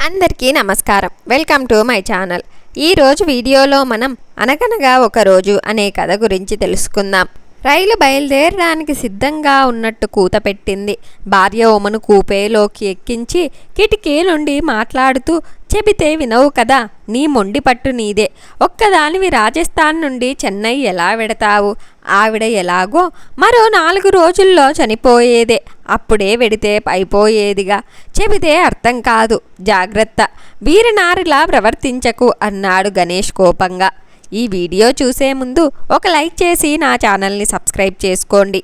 అందరికీ నమస్కారం. Welcome to my channel. ఈరోజు వీడియోలో మనం అనగనగా ఒక రోజు అనే కథ గురించి తెలుసుకుందాం. రైలు బయలుదేరడానికి సిద్ధంగా ఉన్నట్టు కూత పెట్టింది. భార్య ఉమను కూపేలోకి ఎక్కించి కిటికీ నుండి మాట్లాడుతూ, చెబితే వినవు కదా, నీ మొండి పట్టు నీదే. ఒక్కదానివి రాజస్థాన్ నుండి చెన్నై ఎలా వెడతావు? ఆవిడ ఎలాగో మరో 4 రోజుల్లో చనిపోయేదే, అప్పుడే వెడితే అయిపోయేదిగా. చెబితే అర్థం కాదు, జాగ్రత్త, వీరనారిలా ప్రవర్తించకు అన్నాడు గణేష్ కోపంగా. ఈ వీడియో చూసే ముందు ఒక లైక్ చేసి నా ఛానల్ని సబ్స్క్రైబ్ చేసుకోండి.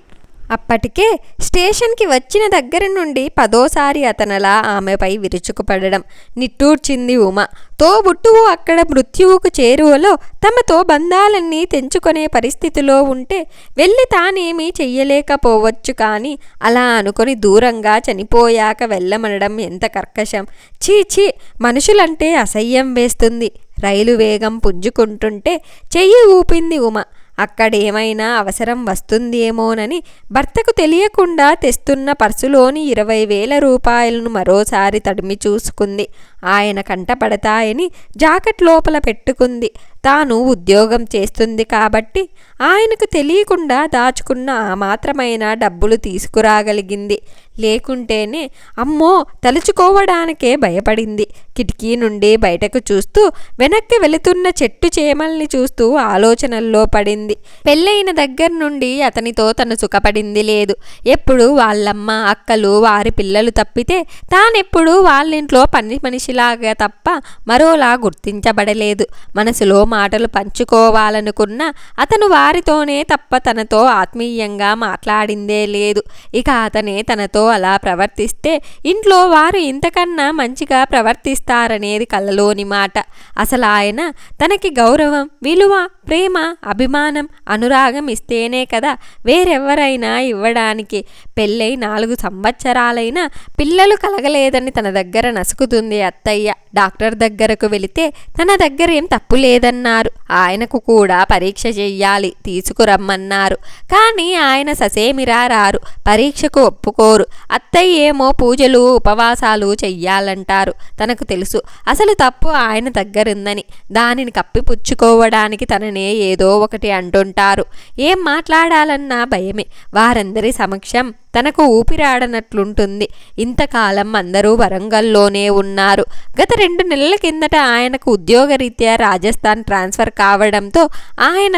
అప్పటికే స్టేషన్కి వచ్చిన దగ్గర నుండి 10ఓసారి అతనలా ఆమెపై విరుచుకుపడడం నిట్టూర్చింది ఉమ. తోబుట్టువు అక్కడ మృత్యువుకు చేరువలో తమతో బంధాలన్నీ తెంచుకునే పరిస్థితిలో ఉంటే వెళ్ళి తానేమీ చెయ్యలేకపోవచ్చు, కానీ అలా అనుకొని దూరంగా చనిపోయాక వెళ్ళమనడం ఎంత కర్కశం. చీచీ, మనుషులంటే అసహ్యం వేస్తుంది. రైలు వేగం పుంజుకుంటుంటే చెయ్యి ఊపింది ఉమ. అక్కడేమైనా అవసరం వస్తుందేమోనని భర్తకు తెలియకుండా తెస్తున్న పర్సులోని 20,000 రూపాయలను మరోసారి తడిమి చూసుకుంది. ఆయన కంటపడతాయని జాకెట్ లోపల పెట్టుకుంది. తాను ఉద్యోగం చేస్తుంది కాబట్టి ఆయనకు తెలియకుండా దాచుకున్న ఆ మాత్రమైన డబ్బులు తీసుకురాగలిగింది. లేకుంటేనే అమ్మో తలుచుకోవడానికే భయపడింది. కిటికీ నుండి బయటకు చూస్తూ వెనక్కి వెళుతున్న చెట్టు చేమల్ని చూస్తూ ఆలోచనల్లో పడింది. పెళ్ళైన దగ్గర నుండి అతనితో తను సుఖపడింది లేదు. ఎప్పుడు వాళ్ళమ్మ, అక్కలు, వారి పిల్లలు తప్పితే తానెప్పుడు వాళ్ళింట్లో పని మనిషిలాగా తప్ప మరోలా గుర్తించబడలేదు. మనసులో మాటలు పంచుకోవాలనుకున్న అతను వారితోనే తప్ప తనతో ఆత్మీయంగా మాట్లాడిందే లేదు. ఇక అతనే తనతో అలా ప్రవర్తిస్తే ఇంట్లో వారు ఇంతకన్నా మంచిగా ప్రవర్తిస్తారనేది కలలోని మాట. అసలు ఆయన తనకి గౌరవం, విలువ, ప్రేమ, అభిమానం, అనురాగం ఇస్తేనే కదా వేరెవరైనా ఇవ్వడానికి. పెళ్ళై 4 సంవత్సరాలైనా పిల్లలు కలగలేదని తన దగ్గర నసుకుతుంది అత్తయ్య. డాక్టర్ దగ్గరకు వెళితే తన దగ్గర ఏం తప్పు లేదన్నారు. ఆయనకు కూడా పరీక్ష చెయ్యాలి, తీసుకురమ్మన్నారు. కానీ ఆయన ససేమిరా రారు, పరీక్షకు ఒప్పుకోరు. అత్తయ్య ఏమో పూజలు, ఉపవాసాలు చెయ్యాలంటారు. తనకు తెలుసు అసలు తప్పు ఆయన దగ్గరుందని. దానిని కప్పిపుచ్చుకోవడానికి తననే ఏదో ఒకటి అంటుంటారు. ఏం మాట్లాడాలన్నా భయమే. వారందరి సమక్షం తనకు ఊపిరాడనట్లుంటుంది. ఇంతకాలం అందరూ వరంగల్లోనే ఉన్నారు. గత 2 నెలల కిందట ఆయనకు ఉద్యోగరీత్యా రాజస్థాన్ ట్రాన్స్ఫర్ కావడంతో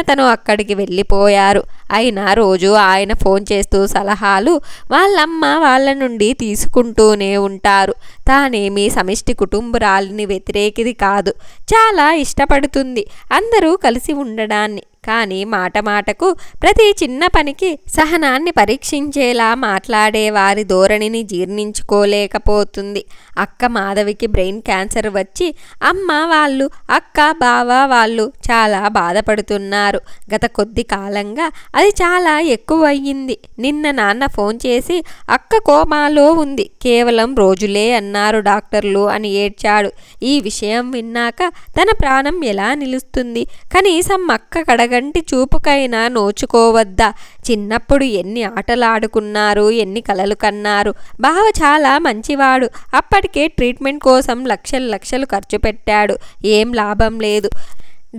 తను అక్కడికి వెళ్ళిపోయారు. అయినా రోజు ఆయన ఫోన్ చేస్తూ సలహాలు వాళ్ళమ్మ వాళ్ళ నుండి తీసుకుంటూనే ఉంటారు. తానేమీ సమిష్టి కుటుంబరాలిని వ్యతిరేకిది కాదు. చాలా ఇష్టపడుతుంది అందరూ కలిసి ఉండడాన్ని. కానీ మాట మాటకు ప్రతి చిన్న పనికి సహనాన్ని పరీక్షించేలా మాట్లాడే వారి ధోరణిని జీర్ణించుకోలేకపోతుంది. అక్క మాధవికి బ్రెయిన్ క్యాన్సర్ వచ్చి అమ్మ వాళ్ళు, అక్క, బావ వాళ్ళు చాలా బాధపడుతున్నారు. గత కొద్ది కాలంగా అది చాలా ఎక్కువయ్యింది. నిన్న నాన్న ఫోన్ చేసి అక్క కోమాలో ఉంది, కేవలం రోజులే అన్నారు డాక్టర్లు అని ఏడ్చాడు. ఈ విషయం విన్నాక తన ప్రాణం ఎలా నిలుస్తుంది? కనీసం అక్క కడగంటి చూపుకైనా నోచుకోవద్దా? చిన్నప్పుడు ఎన్ని ఆటలాడుకున్నారు, ఎన్ని కలలు కన్నారు. బావ చాలా మంచివాడు. అప్పటికే ట్రీట్మెంట్ కోసం లక్షలు ఖర్చు పెట్టాడు. ఏం లాభం లేదు.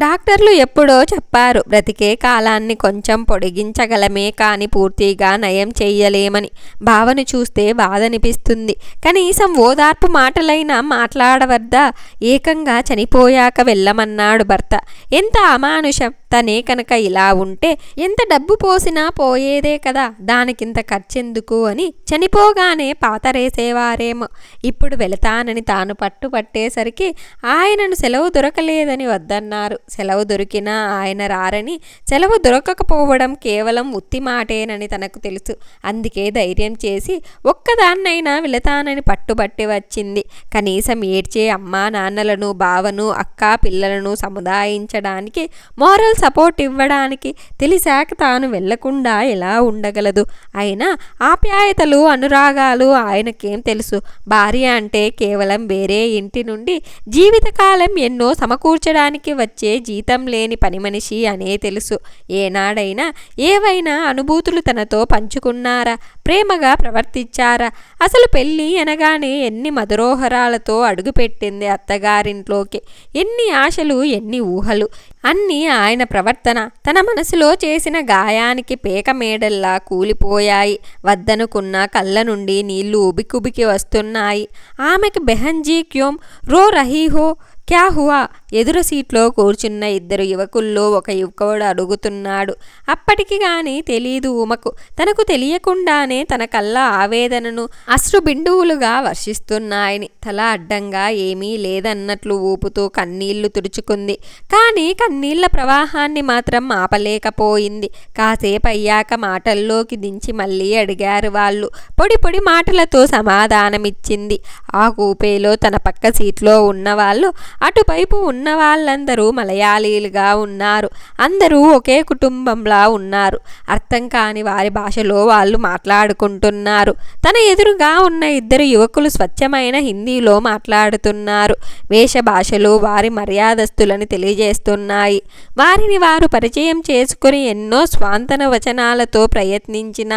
డాక్టర్లు ఎప్పుడో చెప్పారు, బ్రతికే కాలాన్ని కొంచెం పొడిగించగలమే కానీ పూర్తిగా నయం చెయ్యలేమని. బావను చూస్తే బాధనిపిస్తుంది. కనీసం ఓదార్పు మాటలైనా మాట్లాడవద్దా? ఏకంగా చనిపోయాక వెళ్ళమన్నాడు భర్త. ఎంత అమానుషం! తనే కనుక ఇలా ఉంటే ఎంత డబ్బు పోసినా పోయేదే కదా, దానికింత ఖర్చెందుకు అని చనిపోగానే పాతరేసేవారేమో. ఇప్పుడు వెళతానని తాను పట్టేసరికి ఆయనను సెలవు దొరకలేదని వద్దన్నారు. సెలవు దొరికినా ఆయన రారని, సెలవు దొరకకపోవడం కేవలం ఉత్తి మాటేనని తనకు తెలుసు. అందుకే ధైర్యం చేసి ఒక్కదాన్నైనా వెళతానని పట్టుబట్టి వచ్చింది. కనీసం ఏడ్చే అమ్మా నాన్నలను, బావను, అక్క, పిల్లలను సముదాయించడానికి మోరల్ సపోర్ట్ ఇవ్వడానికి తెలిసాక తాను వెళ్లకుండా ఎలా ఉండగలదు? అయినా ఆప్యాయతలు అనురాగాలు ఆయనకేం తెలుసు? భార్య అంటే కేవలం వేరే ఇంటి నుండి జీవితకాలం ఎన్నో సమకూర్చడానికి వచ్చే జీతం లేని పని మనిషి అనే తెలుసు. ఏనాడైనా ఏవైనా అనుభూతులు తనతో పంచుకున్నారా? ప్రేమగా ప్రవర్తించారా? అసలు పెళ్ళి అనగానే ఎన్ని మధురోహరాలతో అడుగుపెట్టింది అత్తగారింట్లోకి. ఎన్ని ఆశలు, ఎన్ని ఊహలు. అన్నీ ఆయన ప్రవర్తన తన మనసులో చేసిన గాయానికి పేక మేడల్లా కూలిపోయాయి. వద్దనుకున్న కళ్ళ నుండి నీళ్లు ఉబికుబికి వస్తున్నాయి. ఆమెకు బెహన్జీ క్యోం రో రహీ హో, క్యా హువా? ఎదురు సీట్లో కూర్చున్న ఇద్దరు యువకుల్లో ఒక యువకుడు అడుగుతున్నాడు. అప్పటికి గాని తెలీదు ఉమకు. తనకు తెలియకుండానే తన కళ్ళ ఆవేదనను అశ్రుబిందువులుగా వర్షిస్తున్నాయని తల అడ్డంగా ఏమీ లేదన్నట్లు ఊపుతూ కన్నీళ్లు తుడుచుకుంది. కానీ కన్నీళ్ల ప్రవాహాన్ని మాత్రం ఆపలేకపోయింది. కాసేపు అయ్యాక మాటల్లోకి దించి మళ్ళీ అడిగారు వాళ్ళు. పొడి పొడి మాటలతో సమాధానమిచ్చింది. ఆ కూపేలో తన పక్క సీట్లో ఉన్నవాళ్ళు, అటువైపు ఉన్న వాళ్ళందరూ మలయాళీలుగా ఉన్నారు. అందరూ ఒకే కుటుంబంలా ఉన్నారు. అర్థం కాని వారి భాషలో వాళ్ళు మాట్లాడుకుంటున్నారు. తన ఎదురుగా ఉన్న ఇద్దరు యువకులు స్వచ్ఛమైన హిందీలో మాట్లాడుతున్నారు. వేష భాషలు వారి మర్యాదస్తులని తెలియజేస్తున్నాయి. వారిని వారు పరిచయం చేసుకుని ఎన్నో స్వాంతన వచనాలతో ప్రయత్నించిన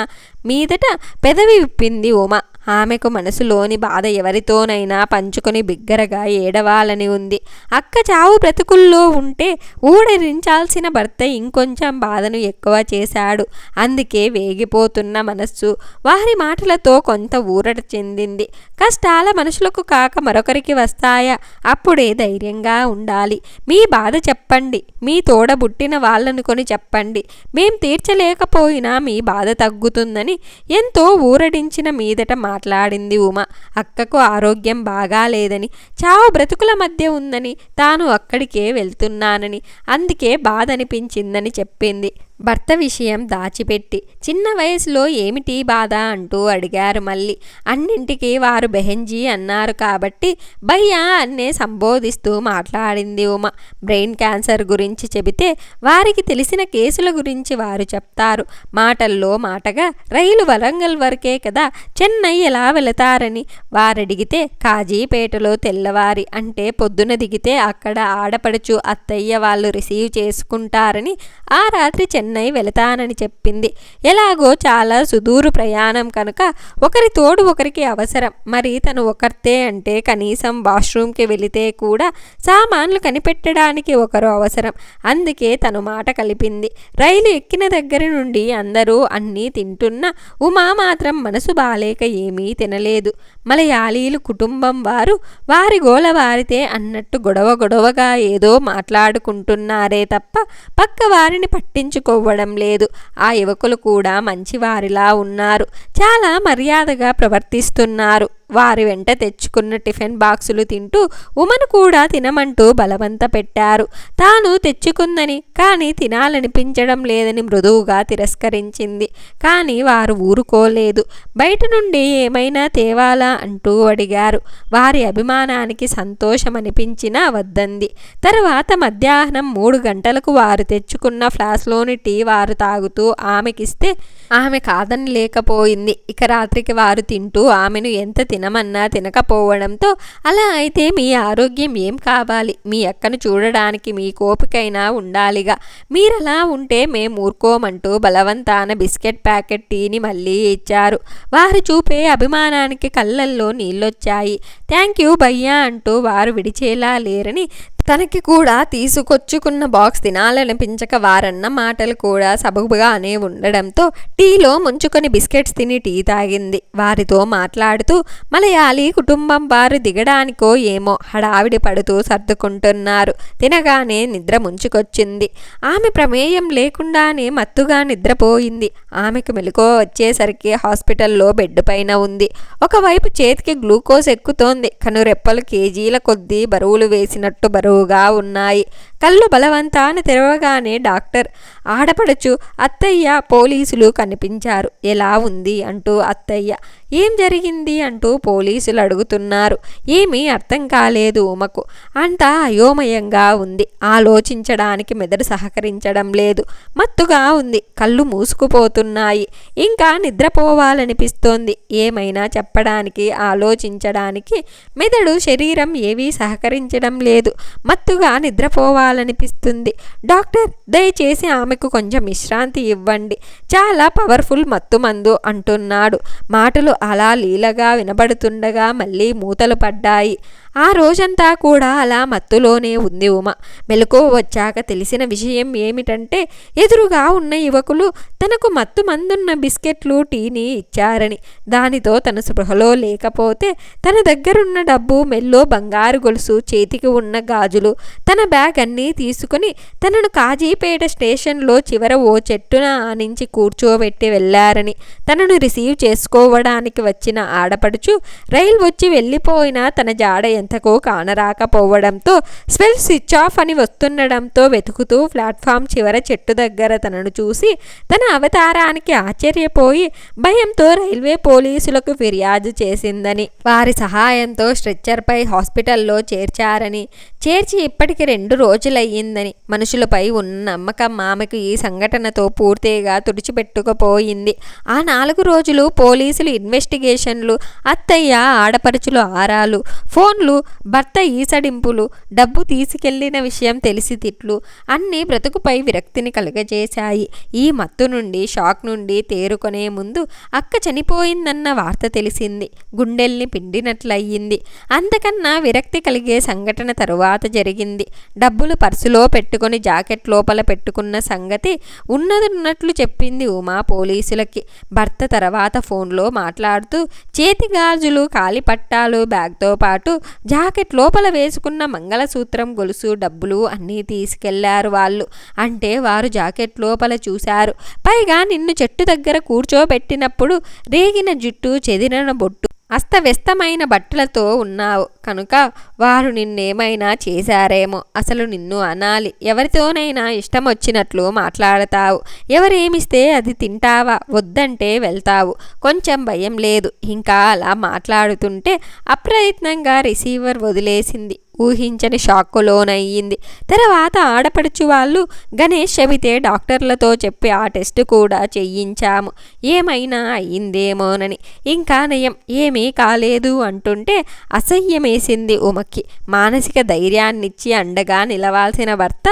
మీదట పెదవి విప్పింది ఉమ. ఆమెకు మనసులోని బాధ ఎవరితోనైనా పంచుకొని బిగ్గరగా ఏడవాలని ఉంది. అక్క చావు బ్రతుకుల్లో ఉంటే ఊడరించాల్సిన భర్త ఇంకొంచెం బాధను ఎక్కువ చేశాడు. అందుకే వేగిపోతున్న మనస్సు వారి మాటలతో కొంత ఊరట చెందింది. కష్టాల మనుషులకు కాక మరొకరికి వస్తాయా? అప్పుడే ధైర్యంగా ఉండాలి. మీ బాధ చెప్పండి. మీ తోడబుట్టిన వాళ్ళనుకొని చెప్పండి. మేం తీర్చలేకపోయినా మీ బాధ తగ్గుతుందని ఎంతో ఊరడించిన మీదట మాట్లాడింది ఉమ. అక్కకు ఆరోగ్యం బాగాలేదని, చావు బ్రతుకుల మధ్య ఉందని, తాను అక్కడికే వెళ్తున్నానని, అందుకే బాధ అనిపించిందని చెప్పింది. భర్త విషయం దాచిపెట్టి చిన్న వయసులో ఏమిటి బాధ అంటూ అడిగారు మళ్ళీ. అన్నింటికీ వారు బెహెంజీ అన్నారు కాబట్టి భయ్యా అన్నే సంబోధిస్తూ మాట్లాడింది ఉమ. బ్రెయిన్ క్యాన్సర్ గురించి చెబితే వారికి తెలిసిన కేసుల గురించి వారు చెప్తారు. మాటల్లో మాటగా రైలు వరంగల్ వరకే కదా, చెన్నై ఎలా వెళతారని వారడిగితే కాజీపేటలో తెల్లవారి అంటే పొద్దున దిగితే అక్కడ ఆడపడుచు అత్తయ్య వాళ్ళు రిసీవ్ చేసుకుంటారని ఆ రాత్రి చెన్నై వెళతానని చెప్పింది. ఎలాగో చాలా సుదూరు ప్రయాణం కనుక ఒకరి తోడు ఒకరికి అవసరం. మరి తను ఒకరితే అంటే కనీసం వాష్రూమ్కి వెళితే కూడా సామాన్లు కనిపెట్టడానికి ఒకరు అవసరం. అందుకే తను మాట కలిపింది. రైలు ఎక్కిన దగ్గర నుండి అందరూ అన్నీ తింటున్నా ఉమా మాత్రం మనసు బాలేక ఏమీ తినలేదు. మలయాళీలు కుటుంబం వారు వారి గోల వారితే అన్నట్టు గొడవగా ఏదో మాట్లాడుకుంటున్నారే తప్ప పక్క వారిని పట్టించుకోవడం లేదు. ఆ యువకులు కూడా మంచివారిలా ఉన్నారు. చాలా మర్యాదగా ప్రవర్తిస్తున్నారు. వారి వెంట తెచ్చుకున్న టిఫిన్ బాక్సులు తింటూ ఉమను కూడా తినమంటూ బలవంత పెట్టారు. తాను తెచ్చుకుందని కానీ తినాలనిపించడం లేదని మృదువుగా తిరస్కరించింది. కానీ వారు ఊరుకోలేదు. బయట నుండి ఏమైనా తేవాలా అంటూ అడిగారు. వారి అభిమానానికి సంతోషం అనిపించినా వద్దంది. తర్వాత మధ్యాహ్నం 3 గంటలకు వారు తెచ్చుకున్న ఫ్లాస్లోని టీ వారు తాగుతూ ఆమెకిస్తే ఆమె కాదని లేకపోయింది. ఇక రాత్రికి వారు తింటూ ఆమెను ఎంత తినమన్నా తినకపోవడంతో అలా అయితే మీ ఆరోగ్యం ఏం కావాలి? మీ అక్కను చూడడానికి మీ కోపికైనా ఉండాలిగా. మీరలా ఉంటే మేం ఊరుకోమంటూ బలవంతాన బిస్కెట్ ప్యాకెట్ టీని మళ్ళీ ఇచ్చారు. వారు చూపే అభిమానానికి కళ్ళల్లో నీళ్ళొచ్చాయి. థ్యాంక్ యూ భయ్యా అంటూ వారు విడిచేలా లేరని తనకి కూడా తీసుకొచ్చుకున్న బాక్స్ తినాలనిపించక వారన్న మాటలు కూడా సబబుగానే ఉండడంతో టీలో ముంచుకొని బిస్కెట్స్ తిని టీ తాగింది. వారితో మాట్లాడుతూ మలయాళీ కుటుంబం వారు దిగడానికో ఏమో హడావిడి పడుతూ సర్దుకుంటున్నారు. తినగానే నిద్ర ముంచుకొచ్చింది. ఆమె ప్రమేయం లేకుండానే మత్తుగా నిద్రపోయింది. ఆమెకు మెలకువ వచ్చేసరికి హాస్పిటల్లో బెడ్ పైన ఉంది. ఒకవైపు చేతికి గ్లూకోజ్ ఎక్కుతోంది. కనురెప్పలు కేజీల కొద్దీ బరువులు వేసినట్టు బరువుగా ఉన్నాయి. కళ్ళు బలవంతాన తెరవగానే డాక్టర్, ఆడపడుచు, అత్తయ్య, పోలీసులు కనిపించారు. ఎలా ఉంది అంటూ అత్తయ్య, ఏం జరిగింది అంటూ పోలీసులు అడుగుతున్నారు. ఏమీ అర్థం కాలేదు ఉమకు. అంతా అయోమయంగా ఉంది. ఆలోచించడానికి మెదడు సహకరించడం లేదు. మత్తుగా ఉంది. కళ్ళు మూసుకుపోతున్నాయి. ఇంకా నిద్రపోవాలనిపిస్తోంది. ఏమైనా చెప్పడానికి, ఆలోచించడానికి మెదడు, శరీరం ఏవీ సహకరించడం లేదు. మత్తుగా నిద్రపోవాలనిపిస్తుంది. డాక్టర్, దయచేసి ఆమెకు కొంచెం విశ్రాంతి ఇవ్వండి. చాలా పవర్ఫుల్ మత్తుమందు అంటున్నాడు. మాటలు అలా లీలగా వినబడుతుండగా మళ్ళీ మూతలు పడ్డాయి. ఆ రోజంతా కూడా అలా మత్తులోనే ఉంది ఉమ. మెలకువ వచ్చాక తెలిసిన విషయం ఏమిటంటే ఎదురుగా ఉన్న యువకులు తనకు మత్తు మందున్న బిస్కెట్లు, టీని ఇచ్చారని. దానితో తన స్పృహలో లేకపోతే తన దగ్గరున్న డబ్బు, మెల్లో బంగారు గొలుసు, చేతికి ఉన్న గాజులు, తన బ్యాగ్ అన్నీ తీసుకుని తనను కాజీపేట స్టేషన్లో చివర ఓ చెట్టున ఆనించి కూర్చోబెట్టి వెళ్లారని. తనను రిసీవ్ చేసుకోవడానికి వచ్చిన ఆడపడుచు రైలు వచ్చి వెళ్ళిపోయినా తన జాడ ఎంతకో కానరాకపోవడంతో స్వెల్ స్విచ్ ఆఫ్ అని వస్తుండడంతో వెతుకుతూ ప్లాట్ఫామ్ చివర చెట్టు దగ్గర తనను చూసి తన అవతారానికి ఆశ్చర్యపోయి భయంతో రైల్వే పోలీసులకు ఫిర్యాదు చేసిందని, వారి సహాయంతో స్ట్రెచ్చర్పై హాస్పిటల్లో చేర్చారని, చేర్చి ఇప్పటికి 2 రోజులయ్యిందని, మనుషులపై ఉన్న నమ్మకం ఆమెకు ఈ సంఘటనతో పూర్తిగా తుడిచిపెట్టుకుపోయింది. ఆ 4 రోజులు పోలీసులు ఇన్వెస్టిగేషన్లు, అత్తయ్య ఆడపడుచులు ఆరాలు, ఫోన్లు, భర్త ఈసడింపులు, డబ్బు తీసుకెళ్లిన విషయం తెలిసి తిట్లు అన్నీ బ్రతుకుపై విరక్తిని కలుగజేశాయి. ఈ మత్తు నుండి, షాక్ నుండి తేరుకొనే ముందు అక్క చనిపోయిందన్న వార్త తెలిసింది. గుండెల్ని పిండినట్లయింది. అంతకన్నా విరక్తి కలిగే సంఘటన తరువాత జరిగింది. డబ్బులు పర్సులో పెట్టుకుని జాకెట్ లోపల పెట్టుకున్న సంగతి ఉన్నదున్నట్లు చెప్పింది ఉమా పోలీసులకి. భర్త తర్వాత ఫోన్లో మాట్లాడుతూ చేతి గాజులు, కాలిపట్టాలు, బ్యాగ్తో పాటు జాకెట్ లోపల వేసుకున్న మంగళసూత్రం, గొలుసు, డబ్బులు అన్నీ తీసుకెళ్లారు వాళ్ళు. అంటే వారు జాకెట్ లోపల చూశారు. పైగా నిన్ను చెట్టు దగ్గర కూర్చోబెట్టినప్పుడు రేగిన జుట్టు, చెదిరిన బొట్టు, అస్తవ్యస్తమైన బట్టలతో ఉన్నావు కనుక వారు నిన్నేమైనా చేశారేమో. అసలు నిన్ను అనాలి. ఎవరితోనైనా ఇష్టం వచ్చినట్లు మాట్లాడతావు. ఎవరేమిస్తే అది తింటావా, వద్దంటే వెళ్తావు. కొంచెం భయం లేదు. ఇంకా అలా మాట్లాడుతుంటే అప్రయత్నంగా రిసీవర్ వదిలేసింది. ఊహించని షాక్కులోనయ్యింది. తర్వాత ఆడపడుచు వాళ్ళు గణేష్ చెబితే డాక్టర్లతో చెప్పి ఆ టెస్ట్ కూడా చెయ్యించాము. ఏమైనా అయ్యిందేమోనని. ఇంకా నయం, ఏమీ కాలేదు అంటుంటే అసహ్యమేసింది ఉమకి. మానసిక ధైర్యాన్నిచ్చి అండగా నిలవాల్సిన భర్త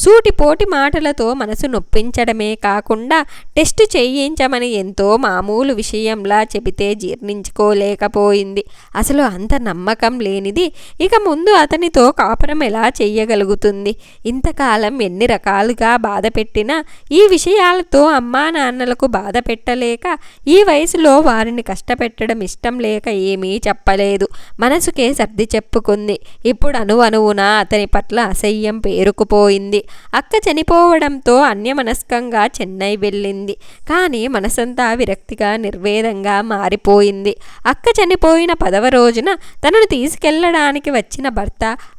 సూటిపోటి మాటలతో మనసు నొప్పించడమే కాకుండా టెస్ట్ చేయించమని ఎంతో మామూలు విషయంలా చెబితే జీర్ణించుకోలేకపోయింది. అసలు అంత నమ్మకం లేనిది ఇక ముందు అతనితో కాపురం ఎలా చెయ్యగలుగుతుంది? ఇంతకాలం ఎన్ని రకాలుగా బాధ పెట్టినా ఈ విషయాలతో అమ్మా నాన్నలకు బాధ పెట్టలేక, ఈ వయసులో వారిని కష్టపెట్టడం ఇష్టం లేక ఏమీ చెప్పలేదు. మనసుకే సర్ది చెప్పుకుంది. ఇప్పుడు అణువణువున అతని పట్ల అసహ్యం పేరుకుపోయింది. అక్క చనిపోవడంతో అన్యమనస్కంగా చెన్నై వెళ్ళింది. కానీ మనసంతా విరక్తిగా, నిర్వేదంగా మారిపోయింది. అక్క చనిపోయిన 10వ రోజున తనను తీసుకెళ్లడానికి వచ్చిన భర్త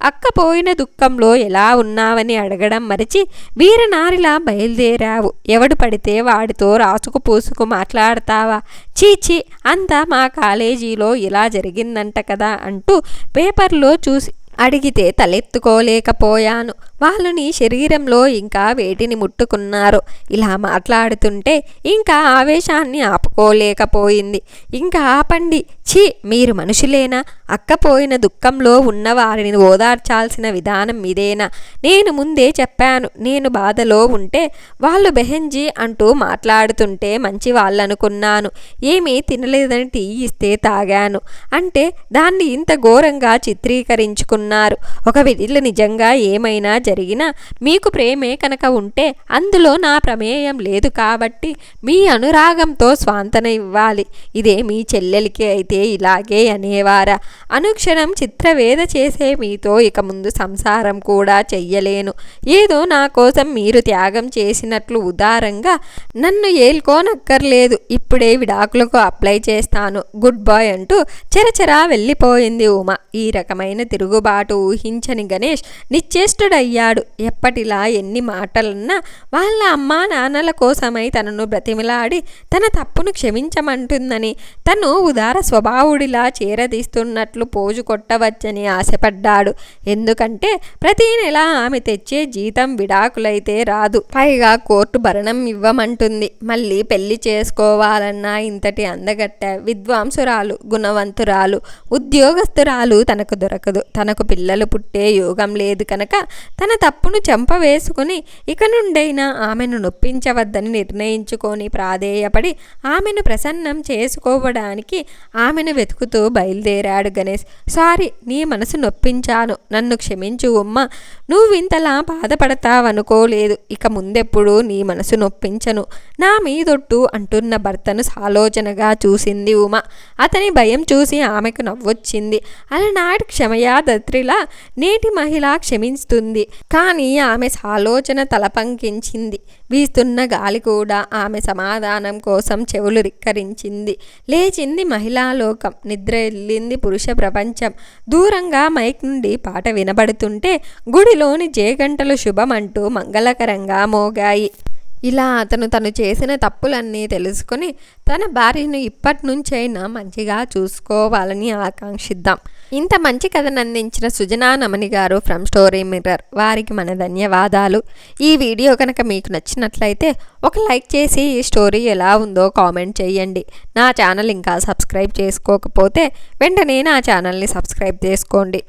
అక్క పోయిన దుఃఖంలో ఎలా ఉన్నావని అడగడం మరిచి వీరనారిలా బయలుదేరావు. ఎవడు పడితే వాడితో రాసుకు పూసుకు మాట్లాడతావా? చీచి, అంతా మా కాలేజీలో ఇలా జరిగిందంట కదా అంటూ పేపర్లో చూసి అడిగితే తలెత్తుకోలేకపోయాను. వాళ్ళు నీ శరీరంలో ఇంకా వేటిని ముట్టుకున్నారు. ఇలా మాట్లాడుతుంటే ఇంకా ఆవేశాన్ని ఆపుకోలేకపోయింది. ఇంకా ఆపండి. ఛీ, మీరు మనుషులేనా? అక్కపోయిన దుఃఖంలో ఉన్న వారిని ఓదార్చాల్సిన విధానం ఇదేనా? నేను ముందే చెప్పాను. నేను బాధలో ఉంటే వాళ్ళు బెహెంజీ అంటూ మాట్లాడుతుంటే మంచి వాళ్ళనుకున్నాను. ఏమీ తినలేదని టీ ఇస్తే తాగాను అంటే దాన్ని ఇంత ఘోరంగా చిత్రీకరించుకున్నాను. ఒకవేళ నిజంగా ఏమైనా జరిగినా మీకు ప్రేమే కనుక ఉంటే అందులో నా ప్రమేయం లేదు కాబట్టి మీ అనురాగంతో స్వాంతన ఇవ్వాలి. ఇదే మీ చెల్లెలికి అయితే ఇలాగే అనేవారా? అనుక్షణం చిత్రవేద చేసే మీతో ఇక ముందు సంసారం కూడా చెయ్యలేను. ఏదో నా కోసం మీరు త్యాగం చేసినట్లు ఉదారంగా నన్ను ఏల్కోనక్కర్లేదు. ఇప్పుడే విడాకులకు అప్లై చేస్తాను. గుడ్ బాయ్ అంటూ చెరచెరా వెళ్ళిపోయింది ఉమ. ఈ రకమైన తిరుగుబాటు ఊహించని గణేష్ నిశ్చేష్టుడయ్యాడు. అయ్యాడు. ఎప్పటిలా ఎన్ని మాటలన్నా వాళ్ళ అమ్మా నాన్నల కోసమై తనను బ్రతిమిలాడి తన తప్పును క్షమించమంటుందని, తను ఉదార స్వభావుడిలా చేరదీస్తున్నట్లు పోజు కొట్టవచ్చని ఆశపడ్డాడు. ఎందుకంటే ప్రతి నెల ఆమె తెచ్చే జీతం విడాకులైతే రాదు, పైగా కోర్టు భరణం ఇవ్వమంటుంది. మళ్ళీ పెళ్లి చేసుకోవాలన్నా ఇంతటి అందగట్ట విద్వాంసురాలు, గుణవంతురాలు, ఉద్యోగస్తురాలు తనకు దొరకదు. తనకు పిల్లలు పుట్టే యోగం లేదు కనుక తన తప్పును చెంపవేసుకుని ఇక నుండైనా ఆమెను నొప్పించవద్దని నిర్ణయించుకొని ప్రాధేయపడి ఆమెను ప్రసన్నం చేసుకోవడానికి ఆమెను వెతుకుతూ బయలుదేరాడు గణేష్. సారీ, నీ మనసు నొప్పించాను, నన్ను క్షమించు ఉమ్మ. నువ్వింతలా బాధపడతావనుకోలేదు. ఇక ముందెప్పుడు నీ మనసు నొప్పించను, నా మీదొట్టు అంటున్న భర్తను సాలోచనగా చూసింది ఉమ. అతని భయం చూసి ఆమెకు నవ్వొచ్చింది. అలనాటి క్షమయాదత్రిలా నేటి మహిళ క్షమిస్తుంది. కానీ ఆమె సాలోచన తలపంకించింది. వీస్తున్న గాలి కూడా ఆమె సమాధానం కోసం చెవులు రిక్కరించింది. లేచింది మహిళాలోకం, నిద్ర ఎల్లింది పురుష ప్రపంచం. దూరంగా మైక్ నుండి పాట వినబడుతుంటే గుడిలోని జేగంటలు శుభమంటూ మంగళకరంగా మోగాయి. ఇలా తను చేసిన తప్పులన్నీ తెలుసుకొని తన భార్యను ఇప్పటి నుంచైనా మంచిగా చూసుకోవాలని ఆకాంక్షిద్దాం. ఇంత మంచి కథను అందించిన సుజనా నమని గారు ఫ్రమ్ స్టోరీ మిర్రర్ వారికి మన ధన్యవాదాలు. ఈ వీడియో కనుక మీకు నచ్చినట్లయితే ఒక లైక్ చేసి ఈ స్టోరీ ఎలా ఉందో కామెంట్ చేయండి. నా ఛానల్ ఇంకా సబ్స్క్రైబ్ చేసుకోకపోతే వెంటనే నా ఛానల్ని సబ్స్క్రైబ్ చేసుకోండి.